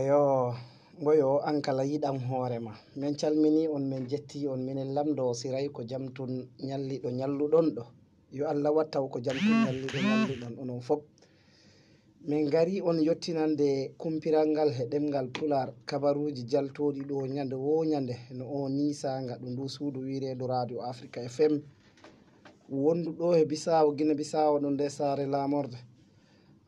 Eyo ngoyo an kala yiɗan hoorema min calmini on min jetti on minen lamdo siray ko jamtun nyalliɗo nyalluɗon ɗo yo Allah wattaw ko jamtun nyalliɗo nyalluɗon onon fop min gari on yottinande kumpiral ngal he ɗemgal pular kabaruji jaltoɗi ɗo nyande wo nyande no o nisaga ɗo ndu suudu wiredo Radio Africa FM wondu ɗo he Bisawo Guinea Bisawo ɗo nde sare lamorde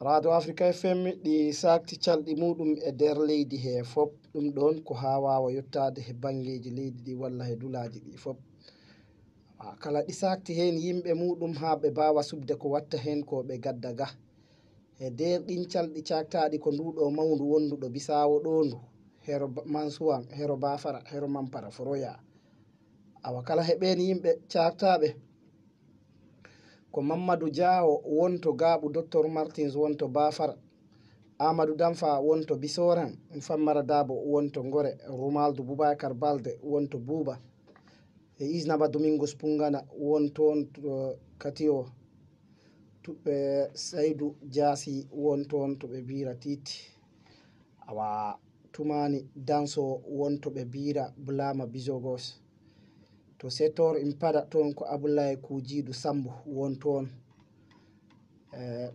Radio Africa FM ɗi sakti calɗi muɗum e nder leydi he fop ɗum ɗon ko ha wawa yottade he bangeji leydi ɗi walla he dulaji ɗi fop kala ɗi sakti hen yimɓe muɗum ha ɓe bawa subde ko watta hen ko ɓe gadda ga e nder ɗin calɗi caktaɗi ko nduɗo mawdu wonduɗo Bisawo ɗondu hero Mansuwan hero Bafara hero Mampara Foroya awa kala heɓeni yimɓe caktaɓe ko Mamadou Diawo wonto Gaaɓu Docteur Martins wonto Bafara Amadou Damfa wonto Bisoran Fammara Dabo wonto Ngore Roumaldo Boubacar Balde wonto Buuba e Isnaba Domingos Pungana wonton to Katio tuɓɓe Saydou Diasi wonton to ɓe bira Titi awa tumani Danso wonto ɓe bira Bulama Bijogos to Setor Impada toon ko Abdoulaye Kujidu Sambu wonton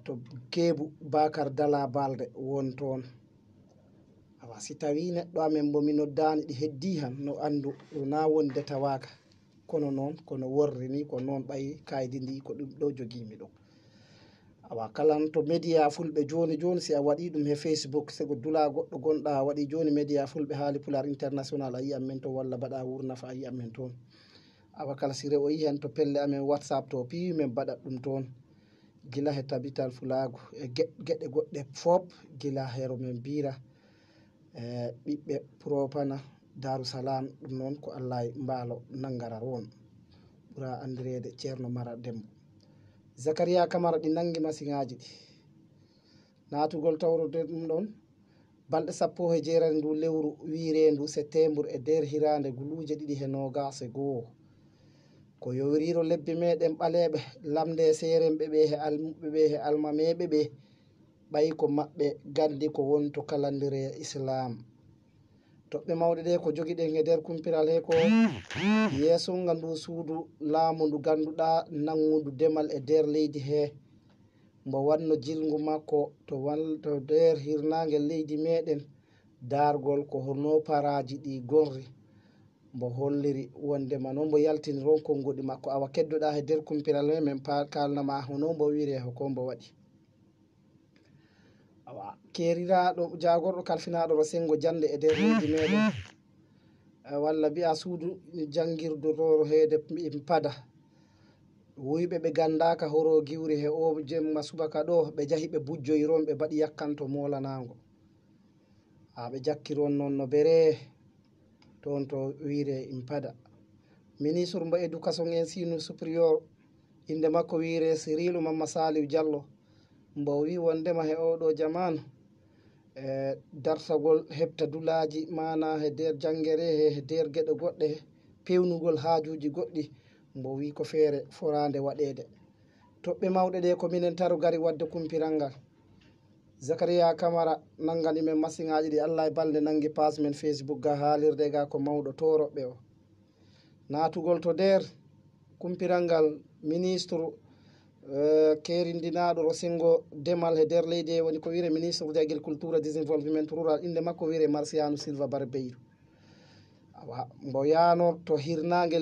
to Kebu Bakar Dala Balde wonton awa si tawi neɗɗo amen bo mi noddani ɗi heddi han no andu na wonde tawaka kono noon kono worri ni ko noon ɓayi kaydi ndi ko ɗum ɗo jogimi ɗo awa kalan to média fulɓe joni joni si a waɗi ɗum he Facebook sego dula goɗɗo gonɗa a waɗi joni média fulɓe haali Pular International a yi'an men to walla baɗa wurnafa a yi'an men toon awa kala sire o yi hen to pelle amen WhatsApp to pi men baɗat ɗum toon gila he tabital Fulagu e geɗe goɗɗe fop gila hero men bira ɓiɓɓe Propana Darussalam ɗum noon ko Allah mbalo nangara ron ɓura andirede Ceerno Mara Dembo Zakaria Camara ɗi nangi masiŋaji ɗi natugol tawrode ɗum ɗon balɗe 17 ndu lewru wirendu septembre e nder hirande guluje ɗiɗi he nogas e goho ko yowriro lebbi meɗen ɓaleɓe lamde seremɓe ɓe he almameɓe ɓe ɓayi ko maɓɓe gandi ko wonto kalandire Islam toɓɓe mawɗe ɗe ko jogiɗen e nder kumpiral he ko yeeso ngandu suudu laamu ndu ganduɗa nangudu demal e nder leydi he mbo wanno jilgu makko to nder hirnage leydi meɗen dargol ko hono paraji ɗi gonri mbo holliri wondema noon mbo yaltini ron konngudi makko awa keddoɗa he nder kumpiral he men kalnama hono mbo wiri hoko mbo waɗi awa keriraɗo jagorɗo kalfinaɗo ro sengo jande e nder leydi meɗen walla mbiya suudu jangirdoɗo heede pada wuyɓe ɓe gandaka horo giwri he o jemma subaka ɗo ɓe jahi ɓe bujjoyiron ɓe mbaɗi yakkanto molanago ɓe jakkiron noon no bere toon to wire impada ministre mbo éducation ensino supérieur inde makko wire Cyril Mamma Saliou Diallo mbo wi wondema he oɗo jamanu dartagol hebta dulaji mana he nder jangere he nder gueɗe goɗɗe pewnugol hajuji goɗɗi mbo wi ko feere forande waɗede toɓɓe mawɗe ɗe ko minen taru gari wadde kumpiral ngal Zakaria Camara nangani men masiŋaji ɗi Allah e balde nangi page men Facebook ga haalirde ga ko mawɗo toroɓɓe o natugol to nder kumpiral ngal ministre kerindinaɗo ro sengo demal he nder leydi e woni ko wire ministre de agriculture et développement rural inde makko wire Marciano Silva Barbeiro awa mbo yano to hirnage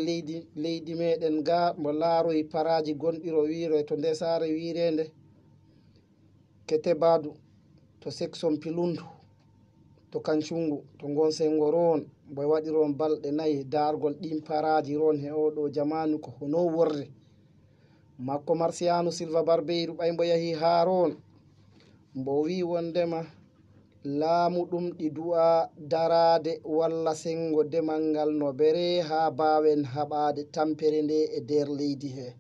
leydi meɗen ga mbo laaroyi paraji gonɗiro wire to nde sare wirende Kete Badu to section Pilundu to Kancungu to gon sengo ron mbo waɗiron balɗe 4 dargol ɗin paraji ron he oɗo jamanu ko hono worre makko Marciano Silva Barbeiro ɓay mbo yahi ha ron mbo wi wondema laamu ɗum ɗi du'a darade walla sengo demal ngal no bere ha bawen haɓade tampere nde e nder leydi he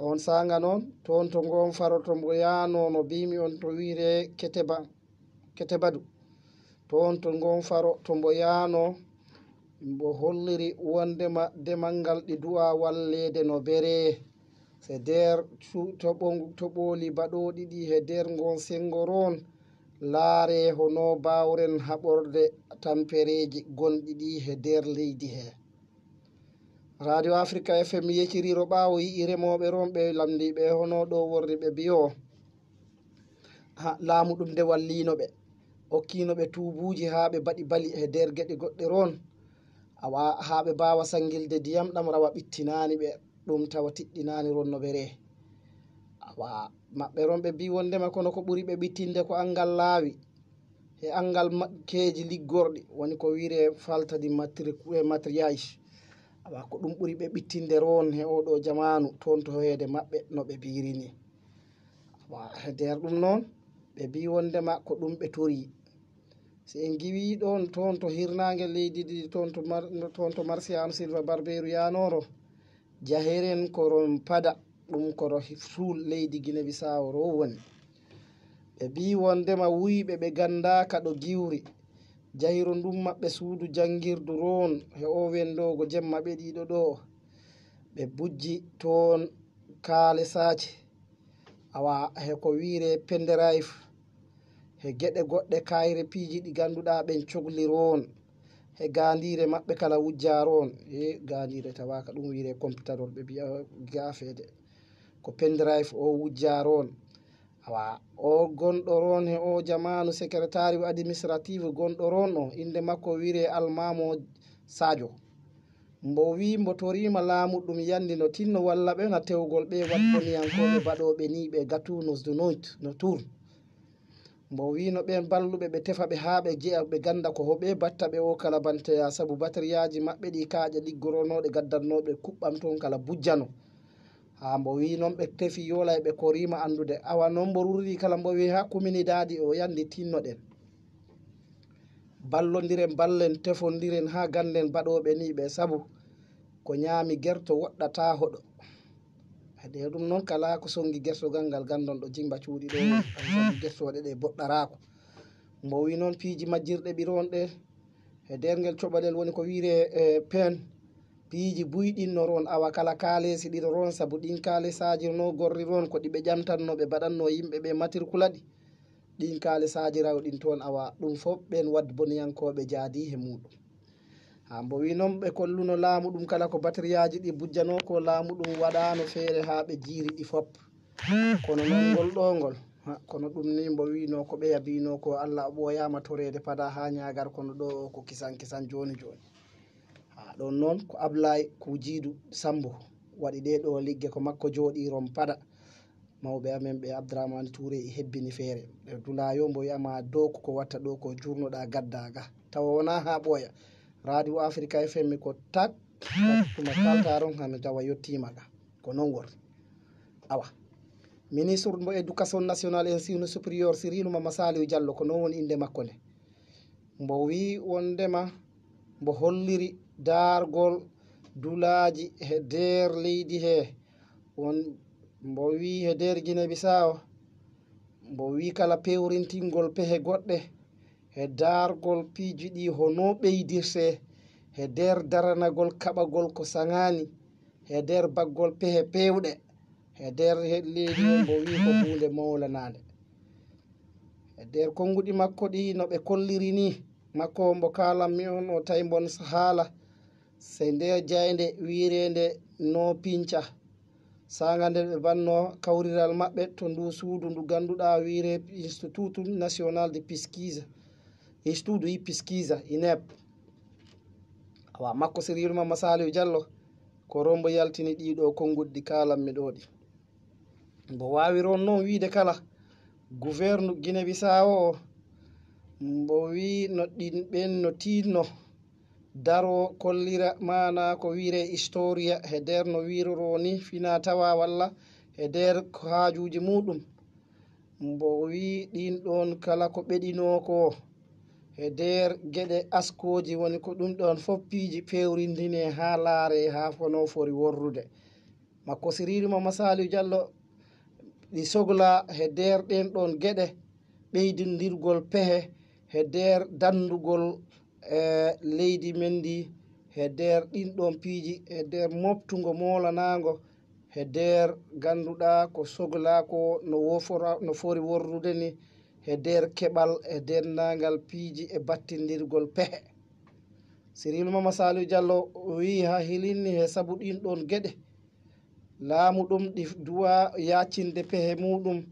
on sanga noon toon to gon faroto mbo yano no bimi on to wire Kete Badu toon to gon faro to mbo yano mbo holliri wondema demal ngal ɗi du'a wallede no bere se nder to ɓoli baɗo ɗiɗi he nder gon sengo ron laare hono bawren haɓorde tampereji gonɗi ɗi he nder leydi he. Radio Africa FM yecciriro ɓawo yi'i remoɓe ronɓe lamdiɓe hono ɗo worri ɓe biyo laamu ɗum nde wallinoɓe hokkinoɓe tubuji ha ɓe baɗi bali e nder geɗe goɗɗe ron ha ɓe bawa sangilde ndiyam ɗam rawa ɓittinani ɓe ɗum tawa tiɗɗinani ronno ɓe re maɓɓe ron ɓe bi wondema kono ko ɓuri ɓe ɓittinde ko angal laawi e angal keji liggorɗi woni ko wire faltadi matriage ko ɗum ɓuri ɓe ɓittinde ron he oɗo jamanu toon to heede maɓɓe no ɓe birini he nder ɗum noon ɓe bi wondema ko ɗum ɓe tori si en giwi ɗon toon to hirnage leydi ɗi toon to Marciano Silva Barberu yanoro jaheren koron pada ɗum koro suul leydi Guinée Bissau ro woni ɓe bi wondema wuyɓe ɓe gandaka ɗo giwri jahiro ndum maɓɓe suudu jangirdu ron he o wendogo jemma ɓe ɗiɗo ɗo ɓe bujji toon kaale sace he ko wire penderive he geɗe goɗɗe kayre piiji ɗi ganduɗa ɓen cohli ron he gandire maɓɓe kala wujja ron gandire tawaka ɗum wire computador ɓe mbiya gafede ko penderive o wujja ron o gonɗo ron he o jamanu secrétaire administrative gonɗo ron o inde makko wire Almamo Sadio mbo wi mbo torima laamu ɗum yandi no tinno walla ɓe na tewgol ɓe wabboniyankoɓe baɗoɓe ni ɓe gatunos de noit no tour mbo wino ɓen balluɓe ɓe tefa ɓe ha ɓe jeeya ɓe ganda ko hoɓe batta ɓe o kala banteya saabu batteriyaji maɓɓe ɗi kaaƴe liggoronoɗe gaddannoɓe kuɓɓam toon kala bujjano ha mbo wi noon ɓe tefi yola ɓe korima andude awa noon mbo rurri kala mbo wi ha kumini daadi o yandi tinnoɗen ballodiren ballen tefodiren ha ganden baɗoɓe ni ɓe saabu ko ñaami gerto woɗɗata hoɗo hede ɗum noon kala ko songi gertogal ngal gandon ɗo jimba cuuɗi ɗo saabu gertoɗe ɗe boɗɗarako mbo wi noon piiji majjirɗe ɓironɗe e dergel coɓalel woni ko wire pen piiji buyɗinno ron awa kala kalesi ɗiɗo ron saabu ɗin kalesaji no gorri ron ko ɗiɓe ƴamtanno ɓe baɗanno yimɓe ɓe matriculaɗi ɗin kalesaji rawɗin toon awa ɗum fof ɓen waddboniyankoɓe jaadi he muɗum mbo wi noon ɓe kolluno laamu ɗum kala ko batteriyaji ɗi bujjano ko laamu ɗum waɗano feere ha ɓe jiiri ɗi fop kono noon ngol ɗo ngol kono ɗum ni mbo wino ko ɓe yabino ko Allah ɓoyama torede pada ha ñagar kono ɗo ko kisan kisan joni joni ɗon noon ko Ablay Kujidu Sambo waɗi ɗe ɗo ligge ko makko jooɗi ron pada mawɓe amen ɓe Abdourahmane Touré e hebbini feere ɓe dulayo mbo wiyama dow ko watta ɗo ko jurnoɗa gaddaga tawa wona ha ɓooya Radio Africa FM ko tak tuma kaltaron hami tawa yettima ga ko non woni awa ministre mo éducation nationale et enseignement supérieur Cyril Mama Saliou Diallo ko non woni inde makko nde mbo wi wondema mbo holliri dargol dulaji he nder leydi he won mbo wi he nder Guinée Bissau mbo wi kala pewrintingol pehe goɗɗe he dargol piiji ɗi hono ɓeydirse he nder daranagol kaɓagol ko saŋani he nder baggol pehe pewɗe he nder leydi mbo wi ko hunde mawlanade e nder konguɗi makko ɗi no ɓe kolliri ni makko mbo kalanmi on o tawi bon haala se nde jayde wirende no pinca saga nde ɓe banno kawriral maɓɓe to ndu suudu ndu ganduɗa wire Institut National de Pesquise Institut de Pesquise INEP awa makko Cyril Mama Saliou Diallo ko rombo yaltini ɗiɗo konguɗi kalanmi ɗo ɗi mbo wawi ron noon wiide kala gouverne Guinée Bissau o mbo wi no ɗin ɓen no tinno daro kollira mana ko wire historia he nder no wiroro ni fina tawa walla e nder hajuji muɗum mbo wi ɗin ɗon kala ko ɓeɗino ko e nder geɗe askoji woni ko ɗum ɗon fof piiji pewrindine ha laare ha fono fori worrude makko Cyril Mama Saliou Diallo ɗi sogla he nder ɗen ɗon geɗe ɓeydindirgol pehe he nder dandugol leydi men ndi he nder ɗin ɗon piiji he nder moftugo molanago he nder ganduɗa ko sogla ko no fori worrude ni e nder keɓal e dendagal piiji e battindirgol pehe. Cyril Mama Saliou Diallo wi ha hilinni he sabu ɗin ɗon geɗe laamu ɗum ɗi duwa yaccinde pehe muɗum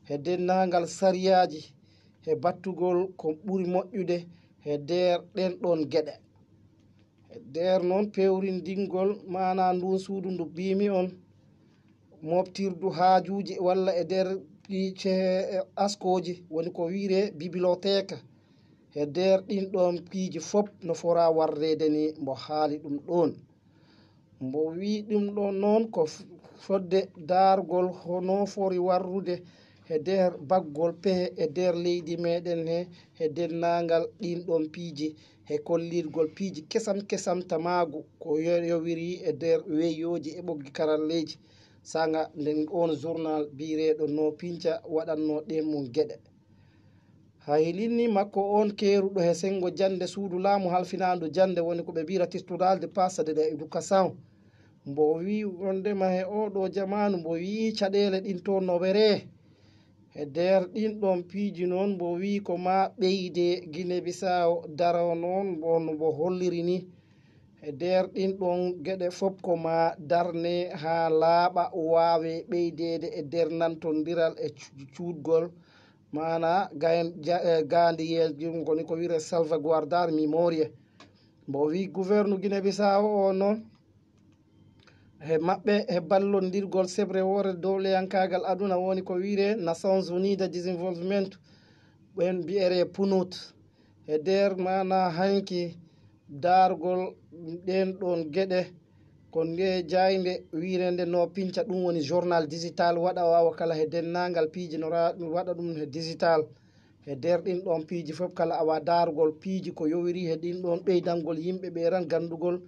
e dendagal sariyaji e battugol ko ɓuri moƴƴude e nder ɗen ɗon geɗe. E nder noon pewrindingol mana ndun suudu ndu bimi on moftirdu haajuji walla e nder piice askoji woni ko wiire bibliothèque e nder ɗin ɗon piiji fof no fora warrede ni mbo haali ɗum ɗon. Mbo wi ɗum ɗon noon ko fodde dargol hono fori warrude e nder baggol pehe e nder leydi meɗen he e dennagal ɗin ɗon piiji e kollirgol piiji kesam kesam tamagu ko yowiri e nder weyoji e ɓoggi karalleji sanga nden on journal bireɗo no pinca waɗanno ɗen mum geɗe. Haylinni makko on keruɗo he sengo jande suudu laamu halfinandu jande woni ko ɓe mbira tittural de passe de éducation mbo wi wondema he oɗo jamanu mbo wi caɗele ɗin to nowere e nder ɗin ɗon piiji noon mbo wi ko ma ɓeyde Guinée Bissau daro noon mbo holliri ni e nder ɗin ɗon geɗe fof ko ma darne ha laaɓa wawe ɓeydede e nder nantondiral e cuutgol mana gandiyel goni ko wiire salvaguardar memorie. Mbo wi gouverne Guinée Bissau o noon e maɓɓe e ballondirgol sebre wore dowleyankagal aduna woni ko wiire Nations Unies de Desenvolvement ɓen mbiyere PNUD e nder mana hanki dargol ɗen ɗon geɗe ko nde jayde wirende no pinca ɗum woni journal digital waɗa wawa kala he dennagal piiji no waɗa ɗum he digital e nder ɗin ɗon piiji fof kala awa dargol piiji ko yowiri he ɗin ɗon ɓeydangol yimɓe ɓe ran gandugol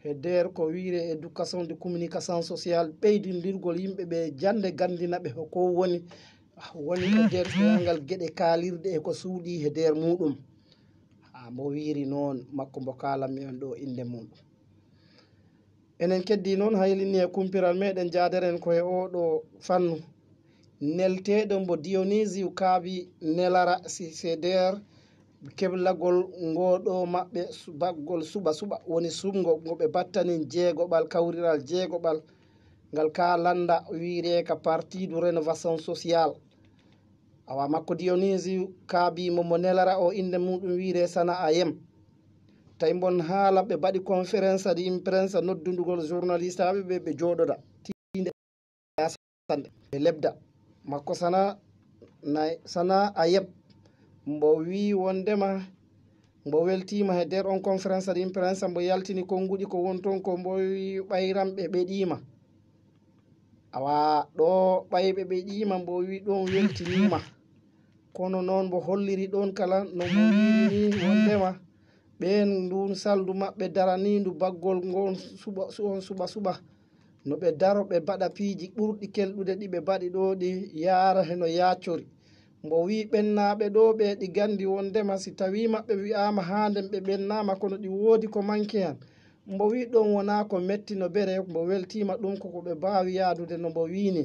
e nder ko wiire éducation de communication sociale ɓeydindirgol yimɓe ɓe jande gandina ɓe ko woni e nder dengal geɗe kalirde e ko suuɗi e nder muɗum. Mbo wiri noon makko mbo kalanmi on ɗo inde muɗum. Enen keddi noon haylini e kumpiral meɗen jaderen koye oɗo fannu nelteɗo mbo Dionysio kaabi nelara si nder keblagol ngoɗo maɓɓe baggol suɓa suɓa woni sumgo ngo ɓe battani jeegoɓal kawriral jeegoɓal ngal ka landa wiire ka parti du rénovation sociale awa makko Dionysio kaabimo mo nelara o inde muɗum wiire sana ayem tawi bon haala ɓe mbaɗi conférence adi imprensa noddudugol journaliste aɓe ɓe jooɗoɗa tinde asande ɓe lebda makko sana ayeb mbo wi wondema mbo weltima e nder on conférence adi imprensa mbo yaltini konguɗi ko won ton ko mbo wi ɓayramɓe ɓeɗima awa ɗo ɓayɓe ɓeɗima mbo wi ɗon weltinima kono noon mbo holliri ɗon kala no mbo wirini wondema ɓen ndun saldu maɓɓe daranindu baggol ngon suɓa no ɓe daro ɓe mbaɗa piiji ɓurɗi kelɗude ɗi ɓe mbaɗi ɗo ɗi yaara heno yaccori mbo wi ɓennaɓe ɗo ɓe ɗi gandi wondema si tawi maɓɓe wi'ama handen ɓe ɓennama kono ɗi woodi ko manque han mbo wi ɗon wona ko metti no bere mbo weltima ɗum koko ɓe mbawi yaadude no mbo wini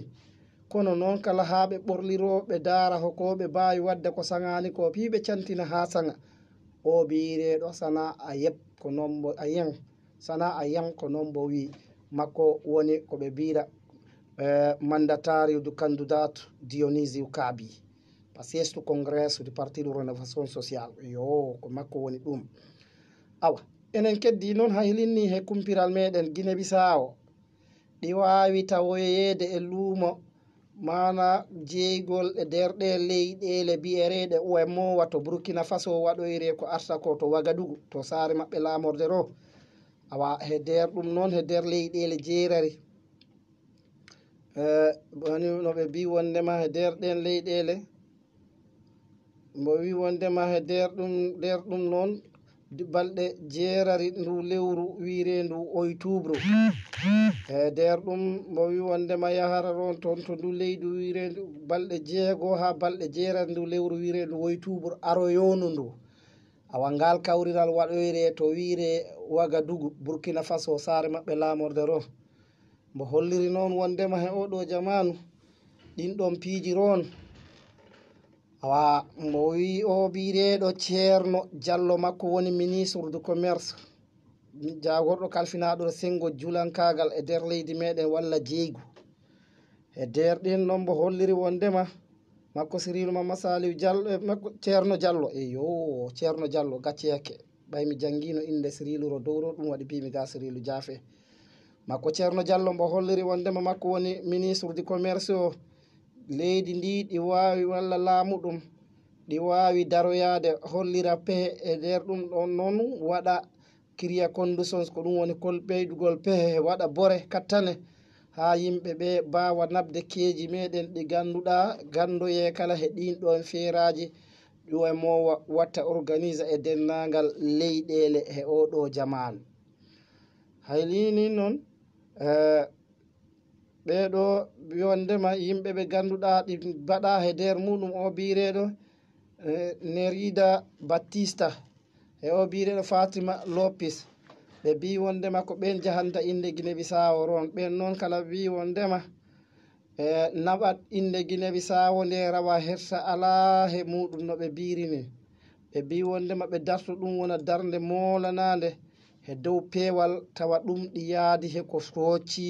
kono noon kala ha ɓe ɓorliro ɓe daara hoko ɓe mbawi wadde ko saŋani ko piiɓe cantina ha saŋa o biireɗo sana ayeb ko noon mbo ayen sana ayam ko noon mbo wi makko woni ko ɓe mbira mandatario du candidat Dionysio Kaabi siège du congrès du parti de rénovation sociale yo ko makko woni ɗum. Awa enen keddi noon haylinni he kumpiral meɗen Guinée Bissau ɗi wawi tawoyede e luumo mana jeygol e nder ɗe leyɗele biyereɗe UEMOA to Burkina Faso waɗoyre ko arta ko to Wagadugu to saare maɓɓe lamorde ro awa he nder ɗum noon he nder leyɗele jeerari woni no ɓe mbi wondema he nder ɗen leyɗele mbo wi wondema he nder ɗum noon balɗe jeerari ndu lewru wiire ndu Oytobre e nder ɗum mbo wi wondema yahara ron toon to ndu leydi wiire ndu balɗe jeego ha balɗe jeerari ndu lewru wiire ndu Oytobre aroyonu ndu awa ngal kawriral waɗoyre to wiire Wagadugu Burkina Faso saare maɓɓe lamorde ro mbo holliri noon wondema he oɗo jamanu ɗin ɗon piiji ron awa mo wi o bireɗo ceerno diallo makko woni ministre du commerce jagorɗo kalfinaɗo sengo julankagal e nder leydi meɗen walla jeygu e nder ɗin noon mbo holliri wondema makko Cyril Mamma Saliou Diallo makko ceerno Diallo eyo ceerno Diallo gacciyake ɓaymi jangino inde Cyril ro dowro ɗum waɗi mbimi ga Cyril Diafe makko ceerno Diallo mbo holliri wondema makko woni ministre du commerce o leydi ndi ɗi wawi walla laamuɗum ɗi wawi daroyade hollira pehe e nder ɗum ɗon noon waɗa créer conditions ko ɗum woni kol ɓeydugol pehe waɗa bore kattane ha yimɓe ɓe bawa nabde keeji meɗen ɗi ganduɗa gandoye kala he ɗin ɗon feeraji ɗo mo watta organise e dennagal leyɗele he oɗo jamanu haylini noon ɓeɗo wondema yimɓe ɓe ganduɗa ɗi mbaɗa he nder muɗum o bireɗo Nerida Battista e o bireɗo Fatima Lopis ɓe bi wondema ko ɓen jahanta inde Guinée Bissau ron ɓen noon kala bi wondema naɓat inde Guinée Bissau nde rawa hersa ala he muɗum no ɓe birini ɓe bi wondema ɓe darto ɗum wona darde molanade he dow peewal tawa ɗum ɗi yaadi he ko hocci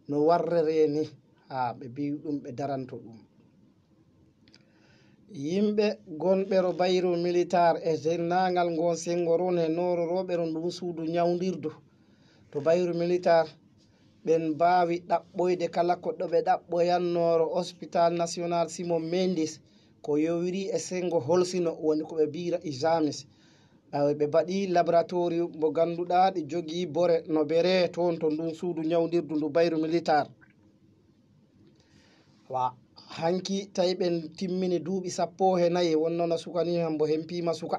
no warrere ni ɓe bi ɗum ɓe daranto ɗum yimɓe gonɓe ro bayru militaire e dennagal ngon sengo ron e nororoɓe ron ɗum suudu ñawdirdu to bayru militaire ɓen mbawi ɗaɓɓoyde kala ko ɗo ɓe ɗaɓɓoyannoro hospital national Simon Mendis ko yowiri e sengo holsino woni ko ɓe bira examis ɓe mbaɗi laboratoire mo ganduɗa ɗi jogui bore no bere toon to ndun suudu ñawdirdu ndu bayru militaire wa hanki tawi ɓen timmini duuɓi 14 wonnono suka ni hambo hempima suka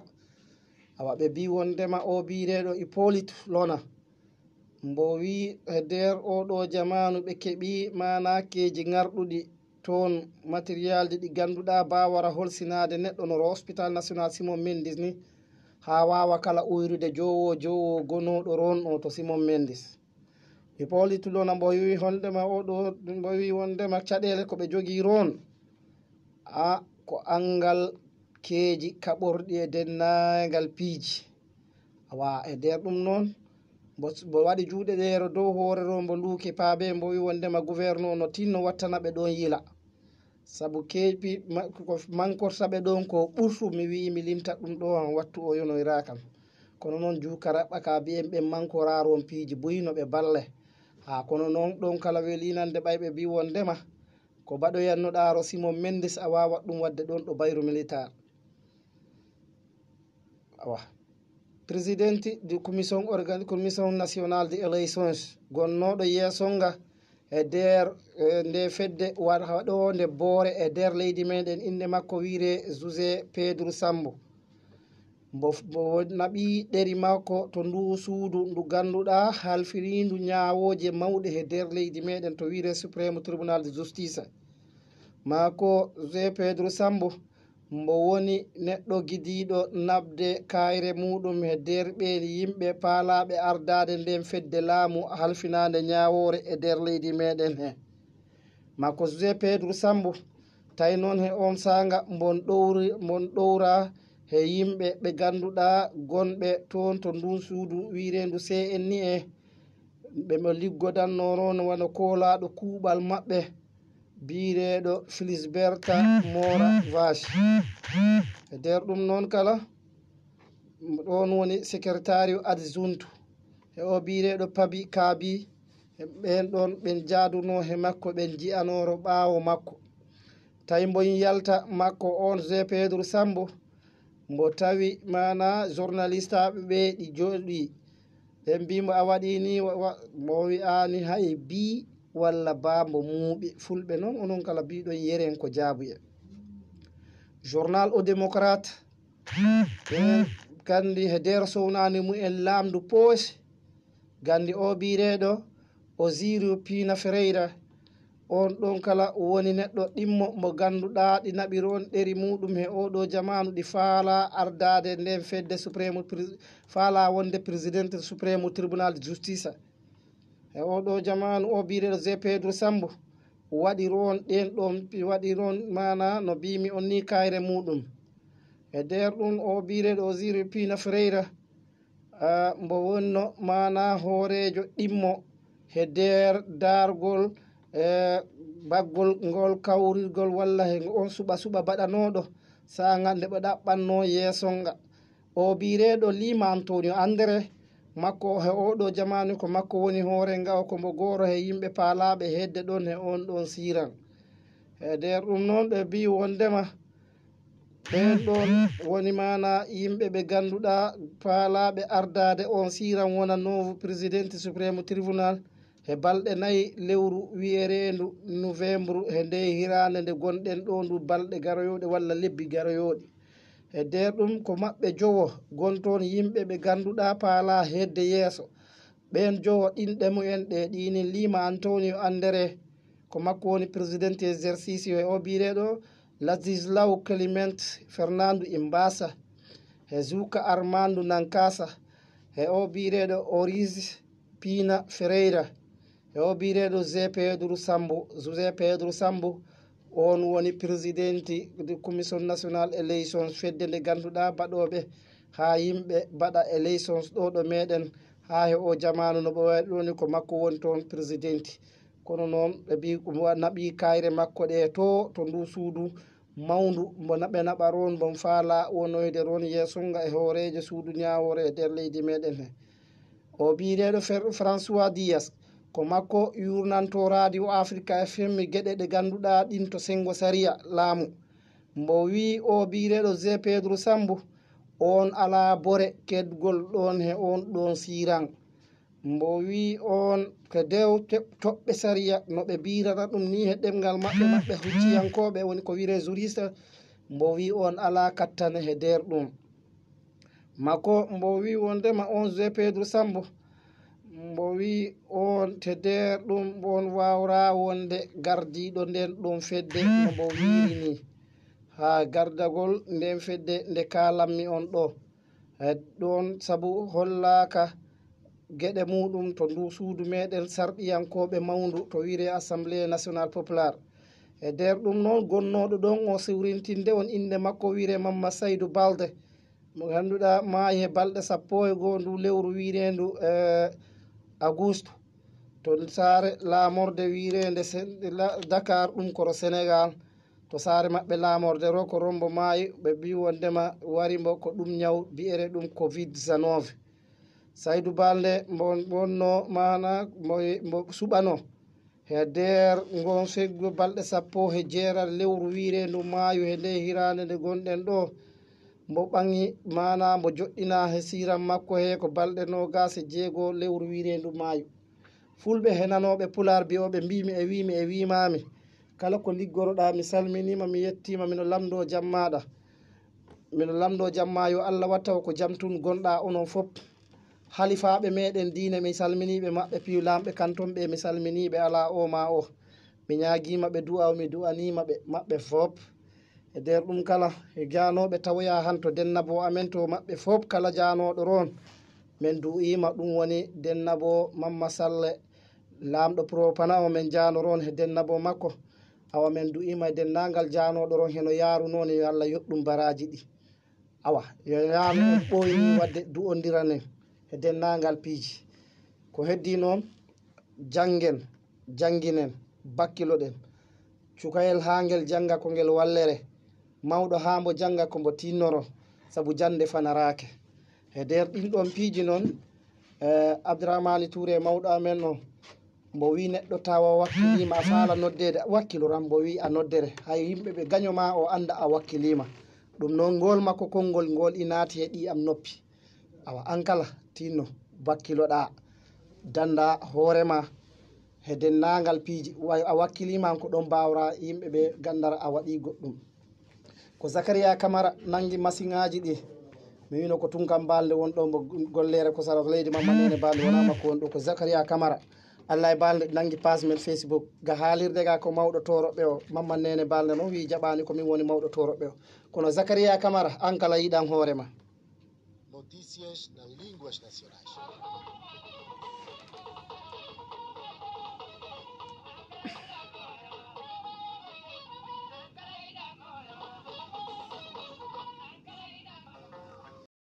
awa ɓe bi wondema o bireɗo Hippolyte Lona mbo wi e nder oɗo jamanu ɓe keeɓi manakeji garɗuɗi toon matériel ji ɗi ganduɗa bawara holsinade neɗɗo no hospital national Simon Mendis ni ha wawa kala uyrude jowo gonoɗo ron o to Simon Mendis Hippolyte Lona mbo wi wondema oɗo mbo wi wondema caɗele ko ɓe jogui ron ko angal keeji kaɓorɗi e dennagal piiji awa e nder ɗum noon mbo waɗi juuɗe ɗeero dow hoore ro mbo luuki paabe mbo wi wondema gouverneur no tinno wattana ɓe ɗon yila sabu keepi ko mankortaɓe ɗon ko ɓurtu mi wi mi limta ɗum ɗo han wattu o yonoyrakam kono noon juuka raɓɓa ka mbiyen ɓe mankoraron piiji buyino ɓe balle kono noon ɗon kala welinande ɓayɓe mbi wondema ko baɗoyannoɗaro Simon Mendis a wawa ɗum wadde ɗon ɗo bayru militaire awa président du commission nationale de élections gonnoɗo yeesonga e nder nde fedde waɗo nde boore e nder leydi meɗen inde makko wiire José Pedro Sambo mbo naɓi ɗeri makko to ndu suudu ndu ganduɗa halfirindu ñawoje mawɗe he nder leydi meɗen to wiire suprême tribunal de justice mako José Pedro Sambo mbo woni neɗɗo gidiɗo nabde kayre muɗum e nder ɓeeli yimɓe paalaɓe ardade nden fedde laamu halfinade ñawore e nder leydi meɗen he mako José Pedro Sambo tawi noon he on sanga mbon ɗowra he yimɓe ɓe ganduɗa gonɓe toon to ndun suudu wirendu CNI ɓe mo liggodanno no wona koolaɗo kuuɓal maɓɓe bireɗo Felisberta Mora Vache e nder ɗum noon kala ɗon woni secrétaire adjoint e o bireɗo Pabi Kaabi ɓen ɗon ɓen jaaduno he makko ɓen ji'anoro ɓaawo makko tawi mbo yalta makko on José Pedro Sambo mbo tawi mana journaliste aɓe ɓe ɗi joɗi ɓe mbimo a waɗi ni mo wi ani hay bi walla bambo muuɓi fulɓe noon onon kala biɗon yeren ko jaabuye journal au démocrate ɓen gandi he nder sownani mumen lamdu poos gandi o bireɗo Osirio Pina Ferreira on ɗon kala woni neɗɗo ɗimmo mo ganduɗa ɗi naɓiron ɗeri muɗum he oɗo jamanu ɗi faala ardade nden fedde suprême faala wonde présidente suprême tribunal de justice e oɗo jamanu o bireɗo José Pedro Sambo waɗiron ɗen ɗon waɗiron mana no mbimi on ni kayre muɗum e nder ɗum o bireɗo Osiris Pina Freira mbo wonno mana hoorejo ɗimmo e nder dargol baggol ngol kawrirgol walla he on suɓa baɗanoɗo sa gande ɓe ɗaɓɓanno yeesonga o bireɗo Lima Antonio André makko he oɗo jamanu ko makko woni hoore nga ko mbo goro he yimɓe paalaɓe hedde ɗon he on ɗon siran e nder ɗum noon ɓe mbi wondema ɓen ɗon woni mana yimɓe ɓe ganduɗa paalaɓe ardade on siran wona nouveau président suprême tribunal e balɗe 4 lewru wiyerendu novembre e nde hirande nde gonɗen ɗo ndu balɗe garoyoɗe walla lebbi garoyoɗi e nder ɗum ko maɓɓe jowo gonton yimɓe ɓe ganduɗa paala hedde yeeso ɓen jowo ɗinɗe mumen ɗe ɗini Lima Antonio André ko makko woni président exercice e o bireɗo Ladislau Clement Fernando Imbasa e Zuka Armando Nankasa e o bireɗo Osiris Pina Freira e o bireɗo José Pedro Sambo on woni présidenti de commission national élections fedde nde ganduɗa baɗoɓe ha yimɓe baɗa élections ɗo ɗo meɗen ha he o jamanu no ɓe waɗi ɗoni ko makko woni toon présidenti kono noon ɓe mbi naɓi kayre makko ɗe to ndu suudu mawndu mbo naɓe naɓa ron bon faala wonoyde ron yeesonga e hoorejo suudu ñawore e nder leydi meɗen he o bireɗo François Dias ko makko yurnanto radio Africa FM gueɗe ɗe ganduɗa ɗin to sengo saria laamu mbo wi o bireɗo G Pedro Sambo on ala bore kedgol ɗon he on ɗon siran mbo wi on ko dew toɓɓe saria no ɓe birata ɗum ni he ɗemgal maɓɓe hucciyankoɓe woni ko wire juriste mbo wi on ala kattane he nder ɗum mako mbo wi wondema on G Pedro Sambo mbo wi on te nder ɗum on wawra wonde gardiɗo nden ɗum fedde no mbo wiri ni ha gardagol nden fedde nde kalanmi on ɗo ɗon saabu hollaka gueɗe muɗum to ndu suudu meɗen sarɗiyankoɓe mawndu to wire assemblée nationale populaire e nder ɗum noon gonnoɗo ɗon o siwrintinde on inde makko wire Mamma Saydou Balde mo ganduɗa maayi he balɗe 11 ndu lewru wirendu auguste to saare lamorde wirende Dakar ɗum koro Sénégal to saare maɓɓe lamorde ro ko rombo maayi ɓe mbi wondema wari mbo ko ɗum ñaw biyere ɗum Covid-19 Saydou Balde mbo wonno mana mbo suɓano he nder gon feggo balɗe 10 lewru wirendu maayu he nde hirande nde gonɗen ɗo mbo ɓangi mana mbo joɗɗina he siran makko he ko balɗe 26 lewru wirendu maayu fulɓe he nanoɓe pular biyoɓe mbimi e wimi e wimami kala ko liggoroɗa mi salminima mi yettima mino lamdo jammaɗa mino lamdo jamma yo Allah watta ko jamtun gonɗa onon fof halifaɓe meɗen diine mi salminiɓe maɓɓe piwlamɓe kantonɓe mi salminiɓe ala o ma o mi ñaguima ɓe du'a mi du'anima ɓe maɓɓe fof e nder ɗum kala e janoɓe tawoya hanto dennabo amen to maɓɓe fof kala janoɗo ron min du'ima ɗum woni dennabo Mamma Salle lamɗo propana o min janoron he dennabo makko awa min du'ima e dennagal janoɗo ron heno yaru noon yo Allah yoɓɗum baraji ɗi awa yo yanu ɓoyni wadde du'odiranen e dennagal piiji ko heddi noon janginen bakkiloɗen cukayel ha ngel janga ko ngel wallere mawɗo ha mbo janga ko mbo tinnoro saabu jande fanarake e nder ɗin ɗon piiji noon Abdourahmani Touré mawɗo amen o mbo wi neɗɗo tawa wakkilima a faala noddede wakkiloran mbo wi a noddere hay yimɓeɓe gañoma o anda a wakkilima ɗum noon ngol makko konngol ngol inati e ɗi am noppi awa an kala tinno bakkiloɗa danda hoorema he dennagal piiji a wakkilima ko ɗon mbawra yimɓeɓe gandara a waɗi goɗɗum ko Zakaria Camara nangi masiŋaji ɗi mi wino ko Tunkam Balde wonɗo mo gollere ko sara leydi Mamma Nene Balde wona makko wonɗo ko Zakaria Camara Allah e Balde nangi page men Facebook ga haalirde ga ko mawɗo toroɓe o Mamma Nene Balde noon wi jaɓani ko min woni mawɗo toroɓe o kono Zakaria Camara an kala yiɗan hoorema. Notícias nas línguas nacionais.